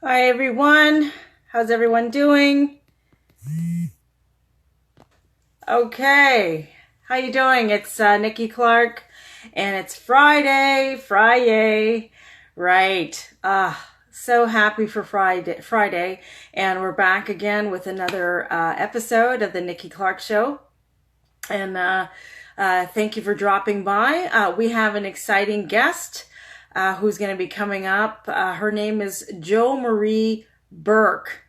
Hi everyone. How's everyone doing? Okay. How you doing? It's Nikki Clarke and it's Friday. Right. So happy for Friday and we're back again with another episode of the Nikki Clarke Show. And thank you for dropping by. We have an exciting guest who's going to be coming up. Her name is JoMarie Burke.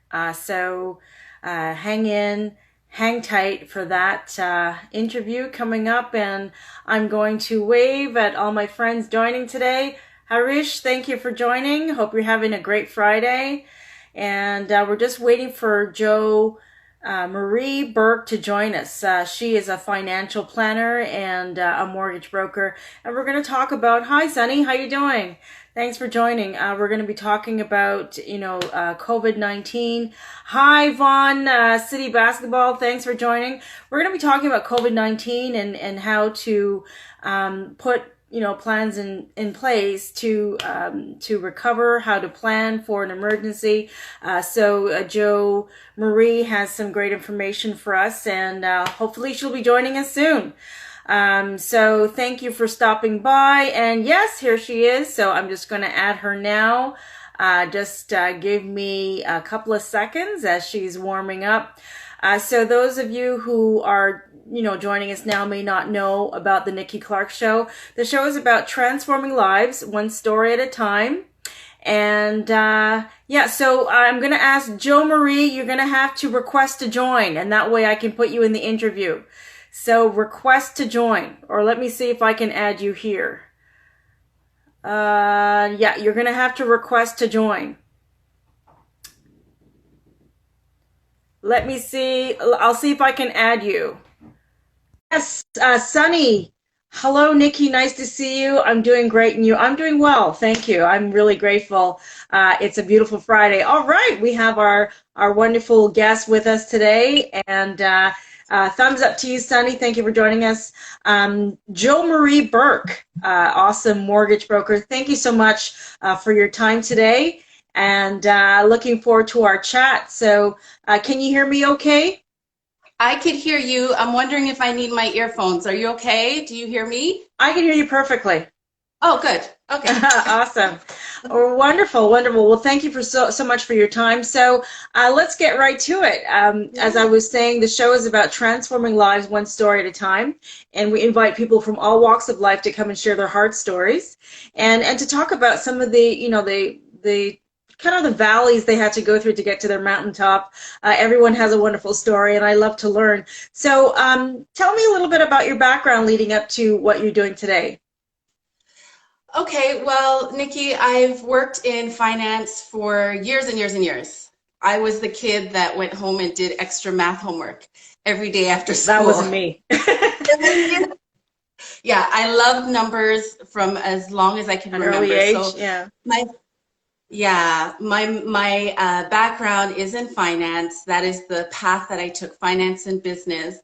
Hang tight for that interview coming up. And I'm going to wave at all my friends joining today. Harish, thank you for joining. Hope you're having a great Friday. And we're just waiting for Marie Burke to join us. She is a financial planner and a mortgage broker, and we're going to talk about. Hi, Sunny, how you doing? Thanks for joining. We're going to be talking about COVID-19. Hi, Vaughn, City Basketball. Thanks for joining. We're going to be talking about COVID-19 and how to put plans in place to recover, how to plan for an emergency. Joe Marie has some great information for us, and hopefully she'll be joining us soon. So thank you for stopping by. And yes, here she is. So I'm just going to add her now. Just give me a couple of seconds as she's warming up. So those of you who are joining us now may not know about the Nikki Clarke Show. The show is about transforming lives, one story at a time. And so I'm going to ask JoMarie, you're going to have to request to join, and that way I can put you in the interview. So request to join, or let me see if I can add you here. You're going to have to request to join. Let me see. I'll see if I can add you. Yes, Sunny. Hello, Nikki. Nice to see you. I'm doing great, and you? I'm doing well. Thank you. I'm really grateful. It's a beautiful Friday. All right, we have our wonderful guest with us today, and thumbs up to you, Sunny. Thank you for joining us. JoMarie Burke, awesome mortgage broker. Thank you so much for your time today, and looking forward to our chat. So, can you hear me okay? I could hear you. I'm wondering if I need my earphones. Are you okay? Do you hear me? I can hear you perfectly. Oh, good. Okay. Awesome. Oh, wonderful, wonderful. Well, thank you for so much for your time. So let's get right to it. As I Yeah. was saying, the show is about transforming lives one story at a time, and we invite people from all walks of life to come and share their heart stories, and to talk about some of the kind of the valleys they had to go through to get to their mountaintop. Everyone has a wonderful story, and I love to learn. So tell me a little bit about your background leading up to what you're doing today. Okay. Well, Nikki, I've worked in finance for years and years and years. I was the kid that went home and did extra math homework every day after That wasn't school. me. Yeah, I love numbers from as long as I can An early remember. age, So yeah. my my background is in finance. That is the path that I took, finance and business.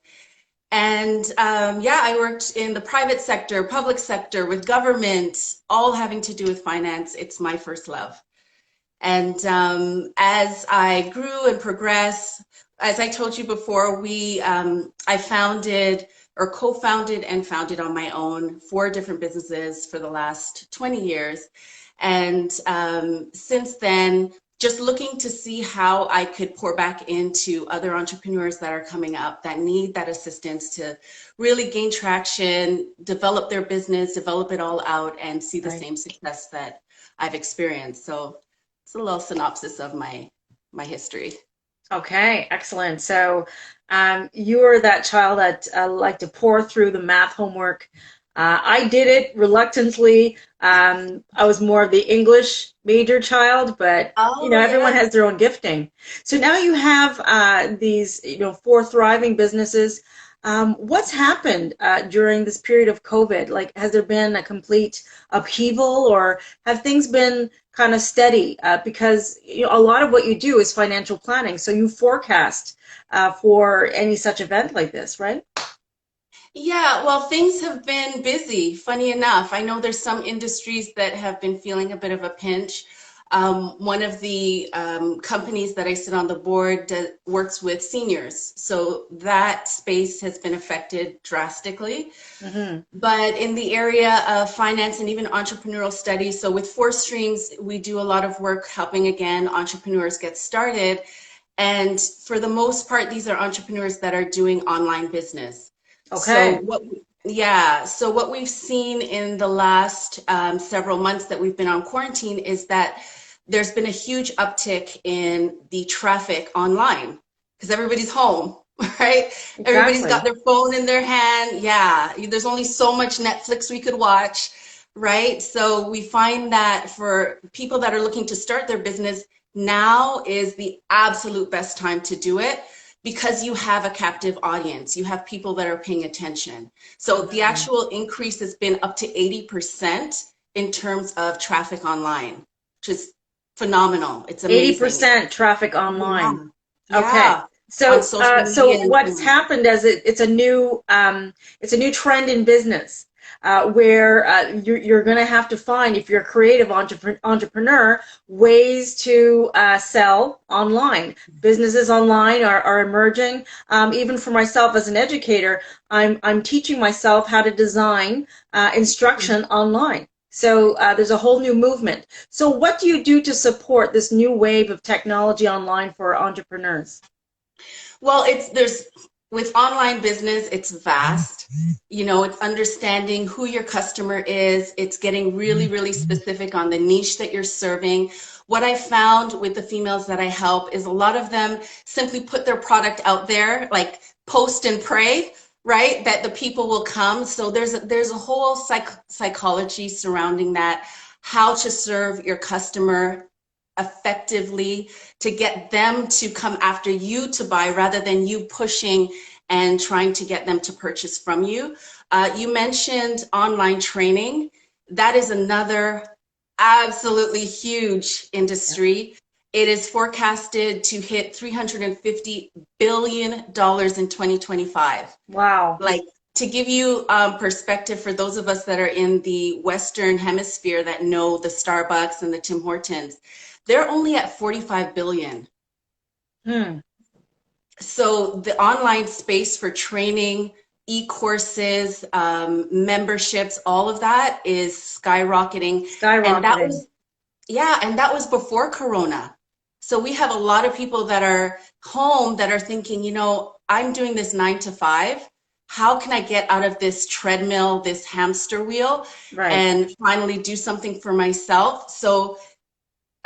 And I worked in the private sector, public sector, with government, all having to do with finance. It's my first love. And as I grew and progressed, as I told you before, I founded or co-founded and founded on my own 4 different businesses for the last 20 years. And since then, just looking to see how I could pour back into other entrepreneurs that are coming up that need that assistance to really gain traction, develop their business, develop it all out, and see the Right. same success that I've experienced. So it's a little synopsis of my history. Okay, excellent. So you were that child that liked to pour through the math homework. I did it reluctantly. I was more of the English major child, but Oh everyone yes. has their own gifting. So now you have these, four thriving businesses. What's happened during this period of COVID? Like, has there been a complete upheaval, or have things been kind of steady? Because a lot of what you do is financial planning, so you forecast for any such event like this, right? Yeah, well, things have been busy, funny enough. I know there's some industries that have been feeling a bit of a pinch. One of the companies that I sit on the board works with seniors. So that space has been affected drastically. Mm-hmm. But in the area of finance and even entrepreneurial studies, so with Fourstreams, we do a lot of work helping, again, entrepreneurs get started. And for the most part, these are entrepreneurs that are doing online business. Okay. So what we've seen in the last several months that we've been on quarantine is that there's been a huge uptick in the traffic online because everybody's home, right? Exactly. Everybody's got their phone in their hand. Yeah, there's only so much Netflix we could watch, right? So we find that for people that are looking to start their business, now is the absolute best time to do it because you have a captive audience. You have people that are paying attention. So the actual increase has been up to 80% in terms of traffic online, which is phenomenal. It's amazing. 80% traffic online. Yeah. Okay. Yeah. On So, social media so and what's things. happened is it's a new trend in business, where you're going to have to find, if you're a creative entrepreneur, ways to sell online. Businesses online are emerging. Even for myself as an educator, I'm teaching myself how to design instruction online. So there's a whole new movement. So what do you do to support this new wave of technology online for entrepreneurs? Well, there's with online business, it's vast. You know, it's understanding who your customer is. It's getting really, really specific on the niche that you're serving. What I found with the females that I help is a lot of them simply put their product out there, like post and pray, right? That the people will come. So there's a whole psychology surrounding that, how to serve your customer effectively to get them to come after you to buy rather than you pushing and trying to get them to purchase from you. You mentioned online training. That is another absolutely huge industry. It is forecasted to hit $350 billion in 2025. Wow. Like, to give you perspective for those of us that are in the Western Hemisphere that know the Starbucks and the Tim Hortons, they're only at 45 billion. Hmm. So the online space for training, e-courses, memberships, all of that is skyrocketing. And that Skyrocketing. was, yeah, and that was before Corona. So we have a lot of people that are home that are thinking, you know, I'm doing this 9 to 5. How can I get out of this treadmill, this hamster wheel, Right. and finally do something for myself? So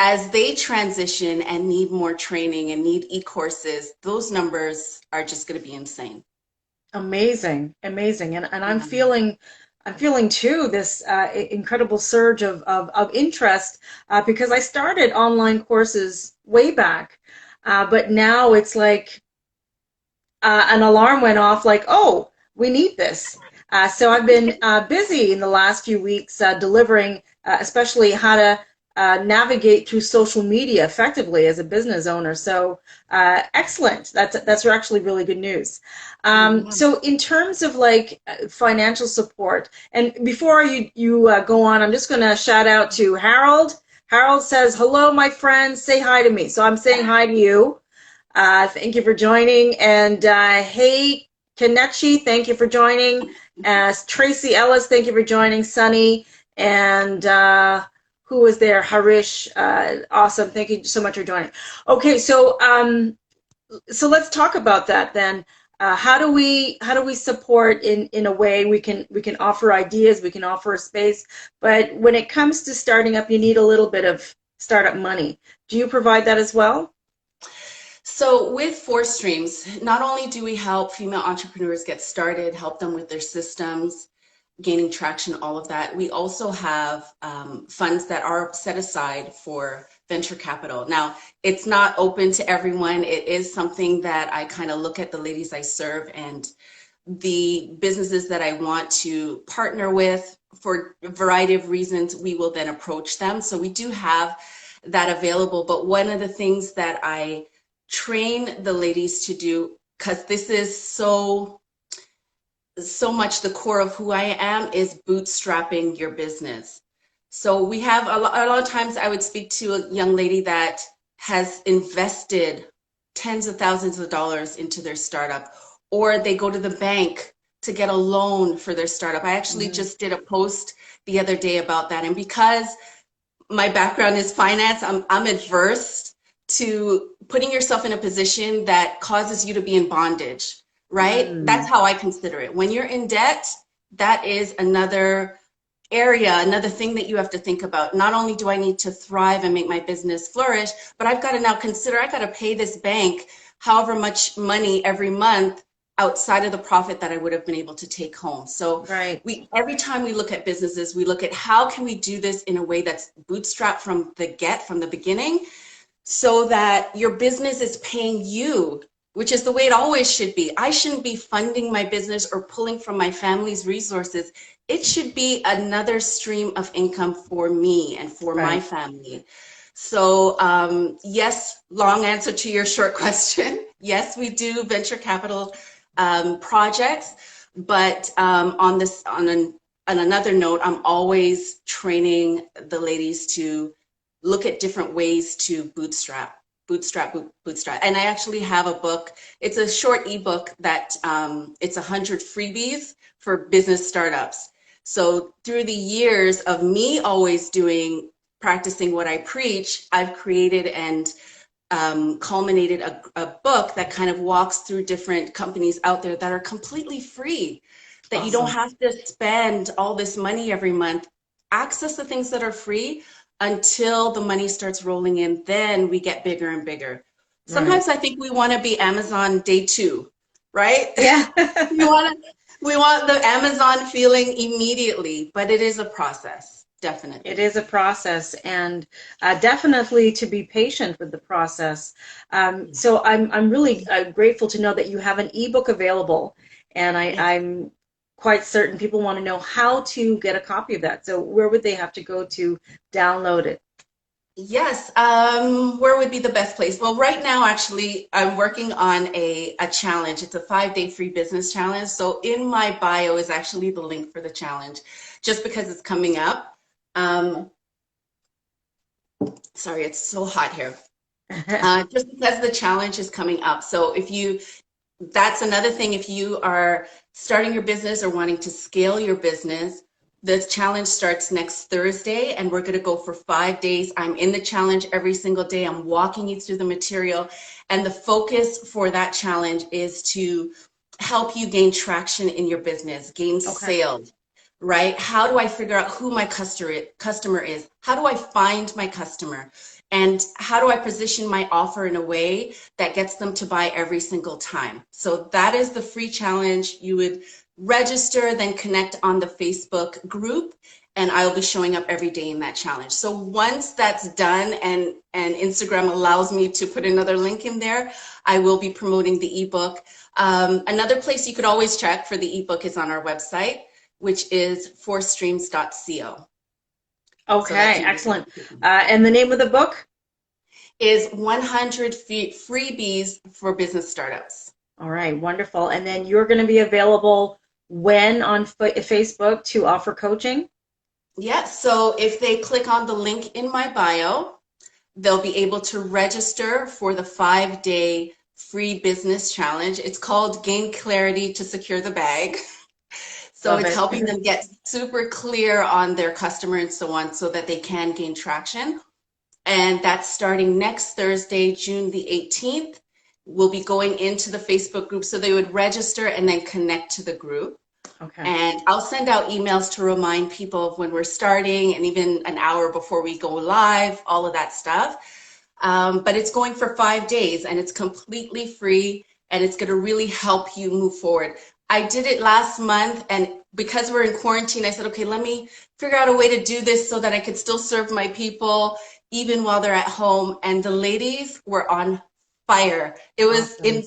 as they transition and need more training and need e-courses, those numbers are just going to be insane. Amazing. Amazing. And Yeah. I'm feeling too this incredible surge of interest, because I started online courses way back. But now it's like an alarm went off, like, oh, we need this. So I've been busy in the last few weeks delivering, especially how to navigate through social media effectively as a business owner. So excellent. That's actually really good news. Yeah. So in terms of like financial support, and before you go on, I'm just going to shout out to Harold. Harold says, "Hello, my friends. Say hi to me." So I'm saying hi to you. Thank you for joining. And hey, Kenichi, thank you for joining. Tracy Ellis, thank you for joining. Sunny, and who was there? Harish, awesome. Thank you so much for joining. Okay, so let's talk about that then. How do we support in a way we can offer ideas, we can offer a space, but when it comes to starting up, you need a little bit of startup money. Do you provide that as well? So with Fourstreams, not only do we help female entrepreneurs get started, help them with their systems, gaining traction, all of that, we also have funds that are set aside for venture capital. Now, it's not open to everyone. It is something that I kind of look at the ladies I serve and the businesses that I want to partner with for a variety of reasons, we will then approach them. So we do have that available. But one of the things that I train the ladies to do, because this is so much the core of who I am, is bootstrapping your business. So we have a lot of times I would speak to a young lady that has invested tens of thousands of dollars into their startup, or they go to the bank to get a loan for their startup. I actually Mhm. just did a post the other day about that. And because my background is finance, I'm adverse to putting yourself in a position that causes you to be in bondage, right? That's Mm. how I consider it. When you're in debt, that is another area, another thing that you have to think about. Not only do I need to thrive and make my business flourish, but I've got to now consider I got to pay this bank however much money every month outside of the profit that I would have been able to take home. So Right. we every time we look at businesses, we look at how can we do this in a way that's bootstrapped from the beginning, so that your business is paying you, which is the way it always should be. I shouldn't be funding my business or pulling from my family's resources. It should be another stream of income for me and for my Right. family. So, yes, long answer to your short question. Yes, we do venture capital projects, but on another note, I'm always training the ladies to look at different ways to bootstrap. And I actually have a book. It's a short ebook that it's 100 freebies for business startups. So through the years of me always practicing what I preach, I've created and culminated a book that kind of walks through different companies out there that are completely free, that you don't Awesome. have to spend all this money every month. Access the things that are free until the money starts rolling in, then we get bigger and bigger. Right. Sometimes I think we want to be Amazon day two, right? Yeah. We want the Amazon feeling immediately, but it is a process, It definitely. is a process, and definitely to be patient with the process. So I'm really grateful to know that you have an ebook available, and Yes. I'm quite certain people want to know how to get a copy of that. So where would they have to go to download it? Yes, where would be the best place? Well, right now, actually, I'm working on a challenge. It's a 5-day free business challenge. So in my bio is actually the link for the challenge, just because it's coming up. Um, Sorry, it's so hot here. Just because the challenge is coming up. So that's another thing. If you are starting your business or wanting to scale your business, the challenge starts next Thursday, and we're going to go for 5 days. I'm in the challenge every single day. I'm walking you through the material. And the focus for that challenge is to help you gain traction in your business, gain Okay. sales, right? How do I figure out who my customer is? How do I find my customer? And how do I position my offer in a way that gets them to buy every single time? So that is the free challenge. You would register, then connect on the Facebook group, and I'll be showing up every day in that challenge. So once that's done and Instagram allows me to put another link in there, I will be promoting the ebook. Another place you could always check for the ebook is on our website, which is fourstreams.co. So that's Okay, another excellent. place. And the name of the book? Is 100 freebies for business startups. All right, wonderful. And then you're going to be available when on Facebook to offer coaching? Yeah, so if they click on the link in my bio, they'll be able to register for the 5-day free business challenge. It's called Gain Clarity to Secure the Bag. So Love it's it. helping them get super clear on their customer and so on so that they can gain traction. And that's starting next Thursday, June the 18th. We'll be going into the Facebook group, so they would register and then connect to the group. Okay. And I'll send out emails to remind people of when we're starting and even an hour before we go live, all of that stuff. But it's going for 5 days and it's completely free, and it's going to really help you move forward. I did it last month, and because we're in quarantine, I said, okay, let me figure out a way to do this so that I could still serve my people even while they're at home. And the ladies were on fire. It was Awesome.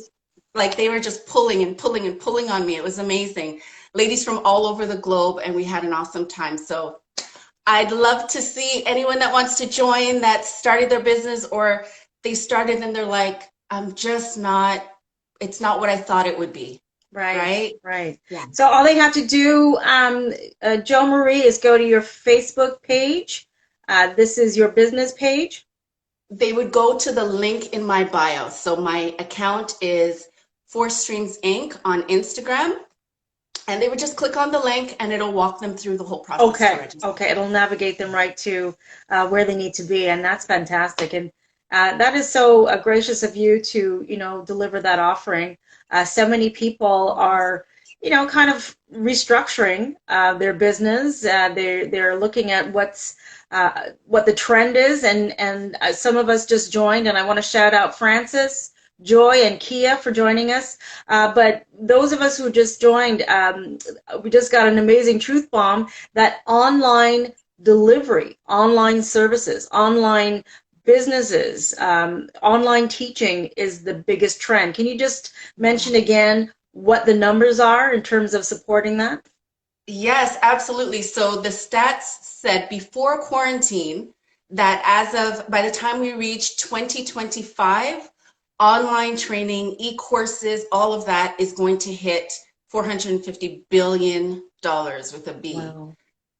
like they were just pulling and pulling and pulling on me. It was amazing. Ladies from all over the globe, and we had an awesome time. So I'd love to see anyone that wants to join that started their business, or they started and they're like, I'm just not, it's not what I thought it would be. Right, right? right. Yeah. So all they have to do, JoMarie, is go to your Facebook page. This is your business page. They would go to the link in my bio. So my account is Fourstreams Inc. on Instagram. And they would just click on the link and it'll walk them through the whole process to Okay, register. okay. It'll navigate them right to where they need to be, and that's fantastic. And that is so gracious of you to, deliver that offering. So many people are, kind of restructuring their business. They're looking at what the trend is, and some of us just joined, and I want to shout out Francis, Joy, and Kia for joining us. But those of us who just joined, we just got an amazing truth bomb that online delivery, online services, online businesses, online teaching is the biggest trend. Can you just mention again what the numbers are in terms of supporting that? Yes, absolutely. So the stats said before quarantine that by the time we reach 2025, online training, e-courses, all of that is going to hit $450 billion with a B. Wow.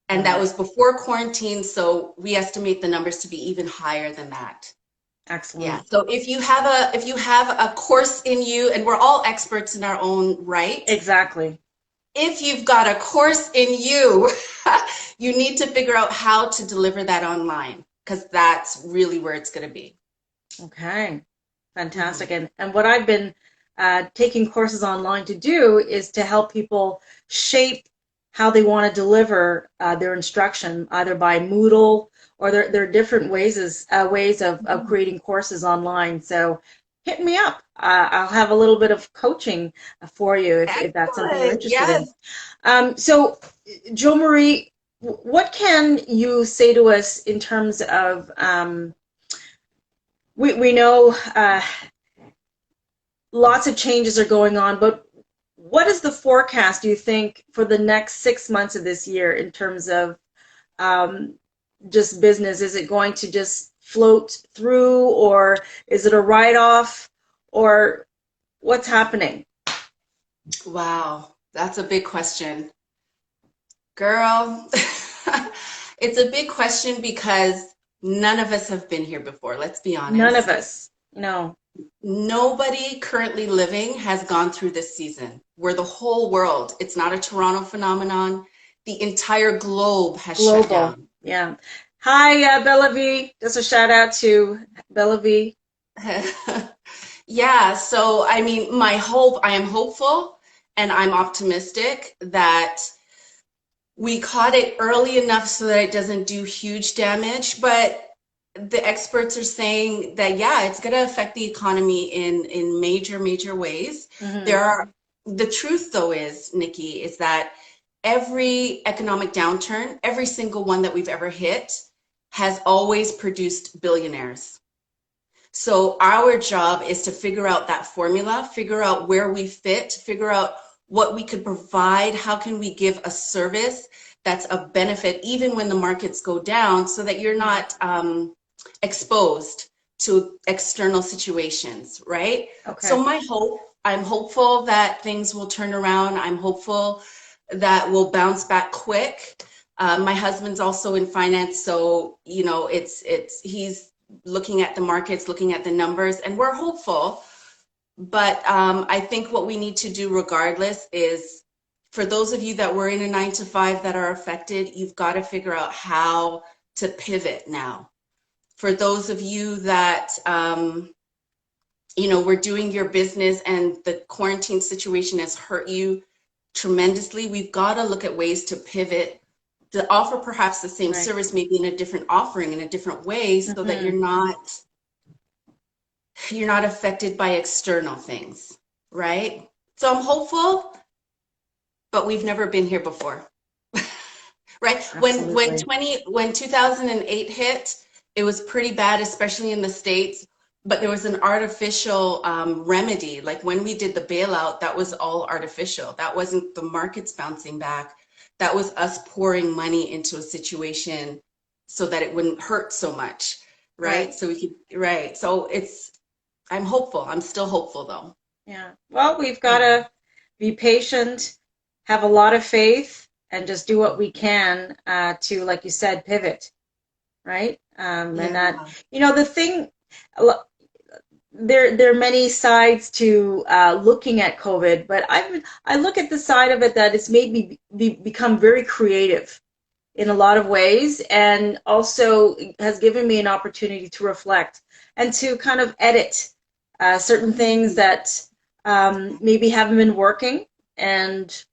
And that Wow. was before quarantine, so we estimate the numbers to be even higher than that. Yeah. Excellent. So if you have a course in you, and we're all experts in our own right, Exactly. if you've got a course in you, you need to figure out how to deliver that online because that's really where it's going to be. Okay. Mhm. Fantastic. And what I've been taking courses online to do is to help people shape how they want to deliver their instruction, either by Moodle or there are different ways of creating courses online. So hit me up. I'll have a little bit of coaching for you if that's something you're Excellent. interested in. Yes. So, JoMarie, what can you say to us in terms of we know lots of changes are going on, but what is the forecast, do you think, for the next 6 months of this year in terms of um, just business? Is it going to just float through, or is it a write-off, or what's happening? Wow. That's a big question. Girl, it's a big question because none of us have been here before. Let's be None of honest. us. No. Nobody currently living has gone through this season. We're the whole world. It's not a Toronto phenomenon. The entire globe has shut Global. down. Yeah. Hi, Bella V. Just a shout out to Bella V. Yeah, so I mean, I am hopeful and I'm optimistic that we caught it early enough so that it doesn't do huge damage, but the experts are saying that yeah, it's going to affect the economy in major ways. Hmm. There are The truth though is, Nikki, is that every economic downturn, every single one that we've ever hit, has always produced billionaires. So our job is to figure out that formula, figure out where we fit, figure out what we could provide, how can we give a service that's a benefit even when the markets go down so that you're not exposed to external situations, right? Okay. So I'm hopeful that things will turn around. I'm hopeful that we'll bounce back quick. My husband's also in finance, so he's looking at the markets, looking at the numbers, and we're hopeful. But I think what we need to do regardless is for those of you that were in a 9 to 5 that are affected, you've got to figure out how to pivot now. For those of you that, were doing your business and the quarantine situation has hurt you tremendously, we've got to look at ways to pivot to offer perhaps the same Right. service, maybe in a different offering, in a different way, so that Hmm. you're not affected by external things, right? So I'm hopeful, but we've never been here before, right? Absolutely. When 2008 hit, it was pretty bad, especially in the States. But there was an artificial remedy. Like when we did the bailout, that was all artificial. That wasn't the markets bouncing back. That was us pouring money into a situation so that it wouldn't hurt so much, right? Right. So we could, right. So I'm hopeful. I'm still hopeful though. Yeah. Well, we've got Yeah. to be patient, have a lot of faith, and just do what we can to, like you said, pivot, right? And that, the thing, there are many sides to looking at COVID, but I look at the side of it that it's made me become very creative in a lot of ways, and also has given me an opportunity to reflect and to kind of edit certain things that maybe haven't been working, and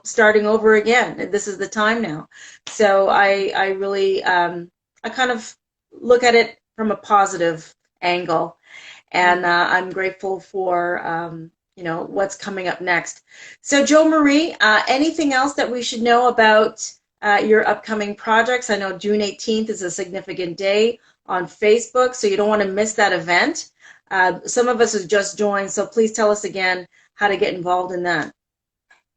starting over again. This is the time now. So I really I kind of look at it from a positive angle, and I'm grateful for what's coming up next. So JoMarie, anything else that we should know about your upcoming projects? I know June 18th is a significant day on Facebook, so you don't want to miss that event. Some of us have just joined, so please tell us again how to get involved in that.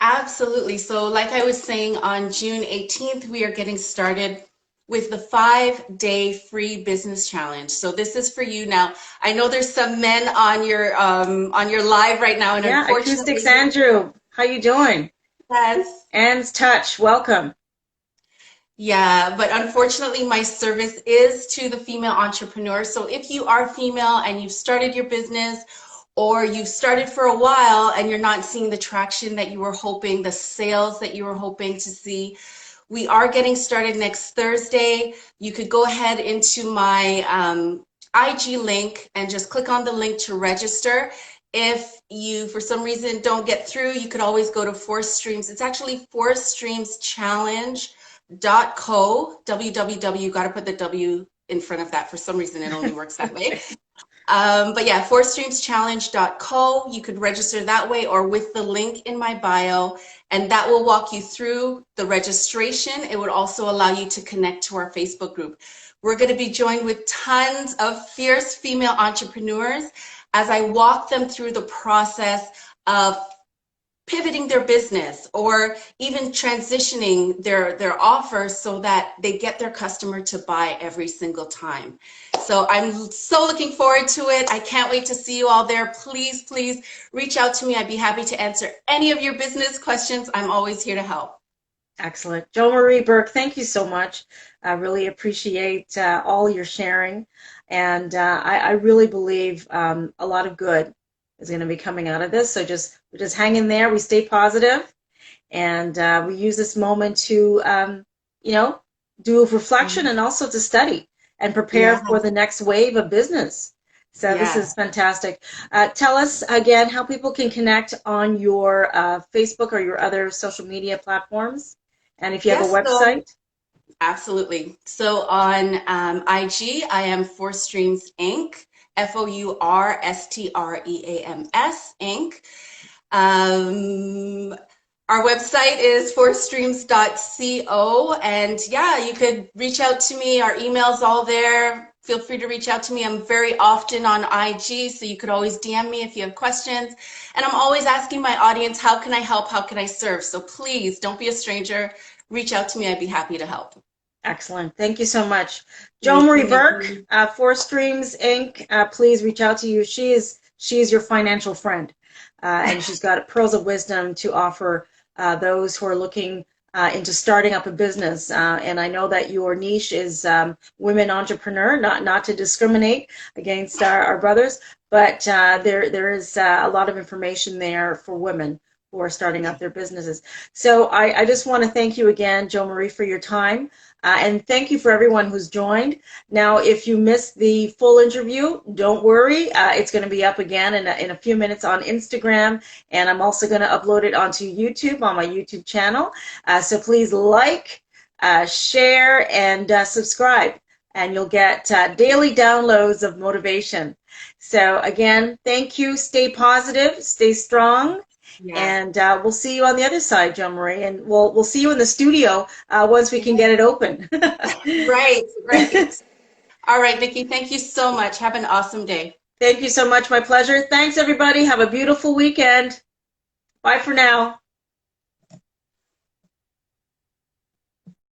Absolutely. So like I was saying, on June 18th, we are getting started with the 5-day free business challenge. So this is for you now. I know there's some men on your live right now, and yeah, unfortunately, Acoustics Andrew, how you doing? Yes. Anne's Touch, welcome. Yeah, but unfortunately, my service is to the female entrepreneur. So if you are female and you've started your business, or you've started for a while and you're not seeing the traction that you were hoping, the sales that you were hoping to see, we are getting started next Thursday. You could go ahead into my IG link and just click on the link to register. If you, for some reason, don't get through, you could always go to Fourstreams. It's actually fourstreamschallenge.co, www, got to put the W in front of that. For some reason, it only works that way. But yeah, fourstreamschallenge.co. You could register that way, or with the link in my bio, and that will walk you through the registration. It would also allow you to connect to our Facebook group. We're going to be joined with tons of fierce female entrepreneurs as I walk them through the process of pivoting their business, or even transitioning their offers so that they get their customer to buy every single time. So I'm so looking forward to it. I can't wait to see you all there. Please, please reach out to me. I'd be happy to answer any of your business questions. I'm always here to help. Excellent. JoMarie Burke, thank you so much. I really appreciate all your sharing. And I really believe a lot of good is going to be coming out of this. So we just hang in there. We stay positive, and we use this moment to, do a reflection, and also to study and prepare for the next wave of business. So this is fantastic. Tell us again how people can connect on your Facebook or your other social media platforms, and if you have a website. So, absolutely. So on IG, I am Fourstreams Inc. Fourstreams Inc. Our website is fourstreams.co, and yeah, you could reach out to me. Our email's all there. Feel free to reach out to me. I'm very often on IG, so you could always DM me if you have questions. And I'm always asking my audience, how can I help? How can I serve? So please don't be a stranger. Reach out to me. I'd be happy to help. Excellent. Thank you so much. JoMarie Burke, Fourstreams Inc. Please reach out to you. She is your financial friend, and she's got pearls of wisdom to offer those who are looking into starting up a business. And I know that your niche is women entrepreneur, not to discriminate against our brothers, but there is a lot of information there for women who are starting up their businesses. So I just want to thank you again, JoMarie, for your time. And thank you for everyone who's joined. Now, if you missed the full interview, don't worry. It's going to be up again in a few minutes on Instagram, and I'm also going to upload it onto YouTube on my YouTube channel. So please like, share, and subscribe, and you'll get daily downloads of motivation. So again, thank you. Stay positive. Stay strong. Yeah. And we'll see you on the other side, JoMarie, and we'll see you in the studio once we can get it open. Right. All right, Nikki, thank you so much. Have an awesome day. Thank you so much. My pleasure. Thanks, everybody. Have a beautiful weekend. Bye for now.